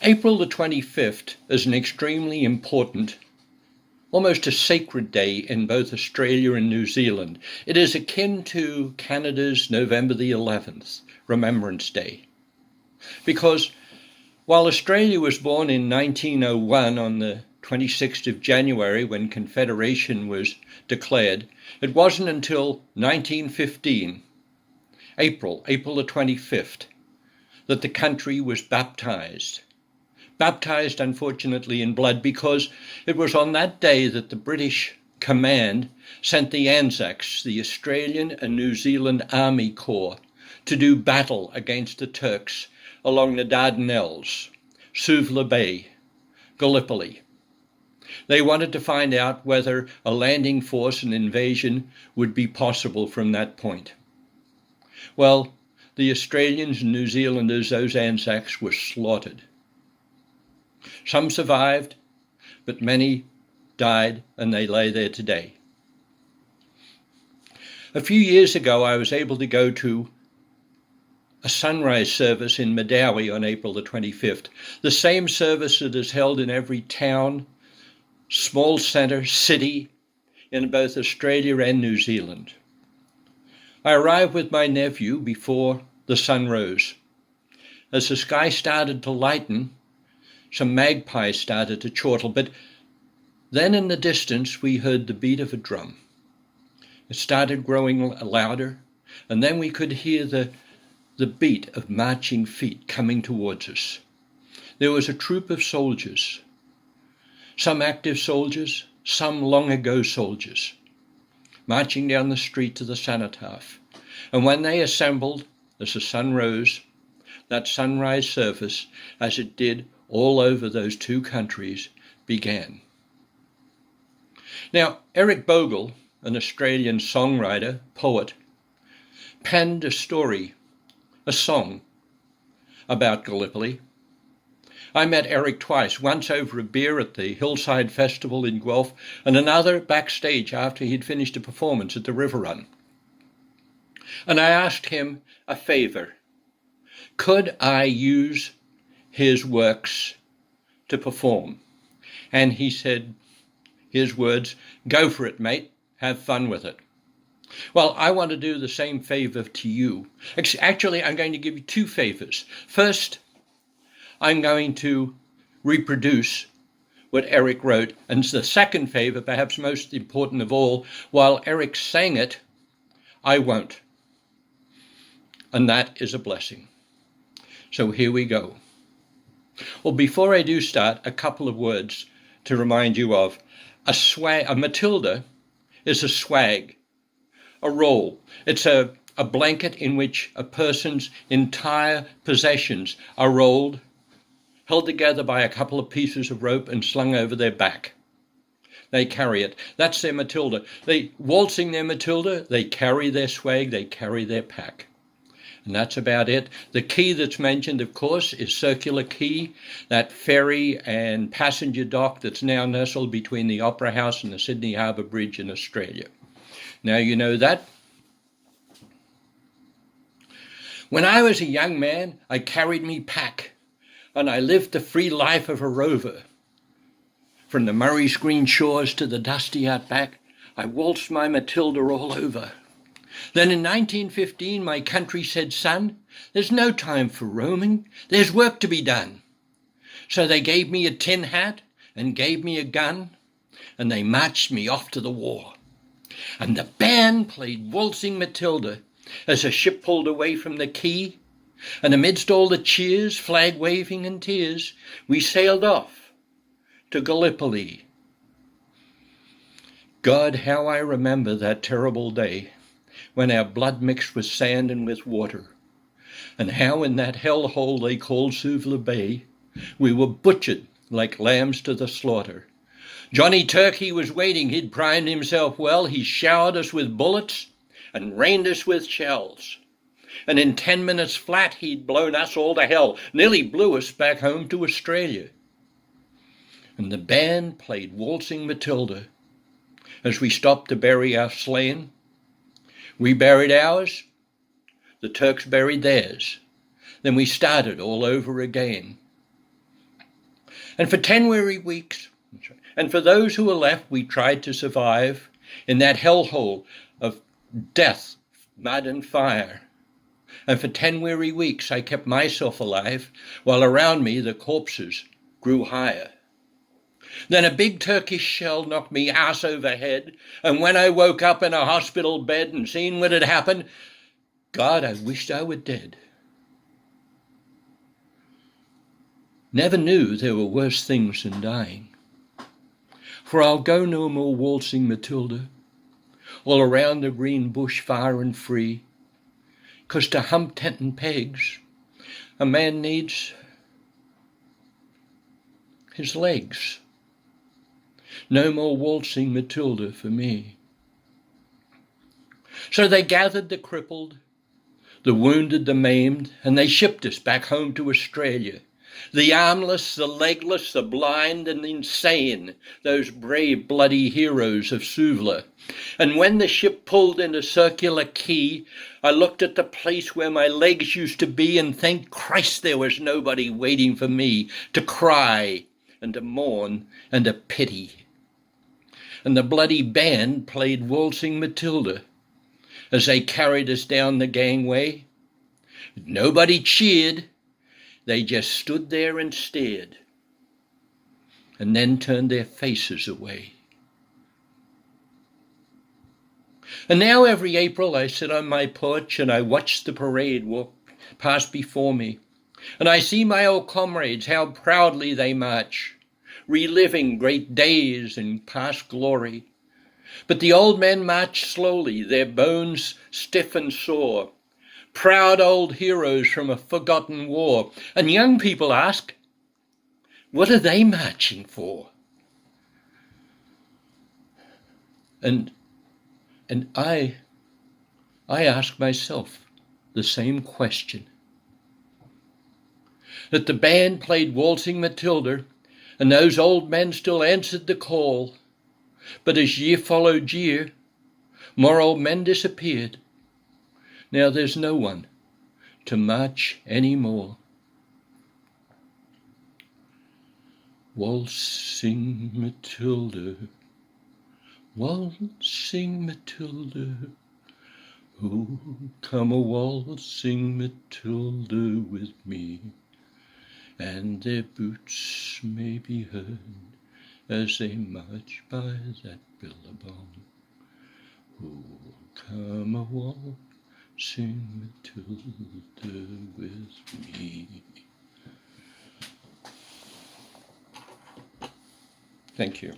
April the 25th is an extremely important, almost a sacred day in both Australia and New Zealand. It is akin to Canada's November the 11th, Remembrance Day. Because while Australia was born in 1901 on the 26th of January when Confederation was declared, it wasn't until 1915, April the 25th, that the country was baptized. Baptized, unfortunately, in blood, because it was on that day that the British command sent the Anzacs, the Australian and New Zealand Army Corps, to do battle against the Turks along the Dardanelles, Suvla Bay, Gallipoli. They wanted to find out whether a landing force and invasion would be possible from that point. Well, the Australians and New Zealanders, those Anzacs, were slaughtered. Some survived, but many died, and they lay there today. A few years ago, I was able to go to a sunrise service in Madawi on April the 25th, the same service that is held in every town, small centre, city, in both Australia and New Zealand. I arrived with my nephew before the sun rose. As the sky started to lighten, some magpies started to chortle, but then in the distance we heard the beat of a drum. It started growing louder, and then we could hear the beat of marching feet coming towards us. There was a troop of soldiers, some active soldiers, some long ago soldiers, marching down the street to the cenotaph. And when they assembled, as the sun rose, that sunrise service, as it did all over those two countries, began. Now, Eric Bogle, an Australian songwriter, poet, penned a story, a song, about Gallipoli. I met Eric twice, once over a beer at the Hillside Festival in Guelph, and another backstage after he'd finished a performance at the River Run. And I asked him a favor. Could I use his works to perform? And he said, his words, "Go for it, mate. Have fun with it." Well, I want to do the same favor to you. Actually, I'm going to give you two favors. First, I'm going to reproduce what Eric wrote. And the second favor, perhaps most important of all, while Eric sang it, I won't. And that is a blessing. So here we go. Well, before I do start, a couple of words to remind you of. A Matilda is a swag, a roll. It's a blanket in which a person's entire possessions are rolled, held together by a couple of pieces of rope and slung over their back. They carry it. That's their Matilda. They waltzing their Matilda, they carry their swag, they carry their pack. And that's about it. The quay that's mentioned, of course, is Circular Quay, that ferry and passenger dock that's now nestled between the Opera House and the Sydney Harbour Bridge in Australia. Now you know that. When I was a young man, I carried me pack, and I lived the free life of a rover. From the Murray's green shores to the dusty outback, I waltzed my Matilda all over. Then in 1915, my country said, "Son, there's no time for roaming. There's work to be done." So they gave me a tin hat and gave me a gun, and they marched me off to the war. And the band played Waltzing Matilda as the ship pulled away from the quay, and amidst all the cheers, flag waving and tears, we sailed off to Gallipoli. God, how I remember that terrible day when our blood mixed with sand and with water, and how in that hellhole they called Suvla Bay, we were butchered like lambs to the slaughter. Johnny Turkey was waiting. He'd primed himself well. He showered us with bullets and rained us with shells. And in 10 minutes flat, he'd blown us all to hell, nearly blew us back home to Australia. And the band played Waltzing Matilda as we stopped to bury our slain. We buried ours, the Turks buried theirs. Then we started all over again. And for 10 weary weeks, and for those who were left, we tried to survive in that hellhole of death, mud and fire. And for 10 weary weeks, I kept myself alive, while around me the corpses grew higher. Then a big Turkish shell knocked me ass over head, and when I woke up in a hospital bed and seen what had happened, God, I wished I were dead. Never knew there were worse things than dying. For I'll go no more waltzing Matilda, all around the green bush far and free, 'cause to hump tent and pegs, a man needs his legs. No more waltzing Matilda for me. So they gathered the crippled, the wounded, the maimed, and they shipped us back home to Australia. The armless, the legless, the blind and the insane, those brave bloody heroes of Suvla. And when the ship pulled into Circular Quay, I looked at the place where my legs used to be, and thank Christ there was nobody waiting for me to cry and to mourn and to pity. And the bloody band played Waltzing Matilda as they carried us down the gangway. Nobody cheered. They just stood there and stared, and then turned their faces away. And now every April I sit on my porch and I watch the parade walk past before me, and I see my old comrades, how proudly they march, reliving great days and past glory. But the old men march slowly, their bones stiff and sore, proud old heroes from a forgotten war. And young people ask, what are they marching for? And I ask myself the same question. That the band played Waltzing Matilda, and those old men still answered the call. But as year followed year, more old men disappeared. Now there's no one to march any more. Waltzing Matilda, waltzing Matilda, oh, come a waltzing Matilda with me, and their boots may be heard as they march by that billabong. Oh, come a waltzing Matilda with me. Thank you.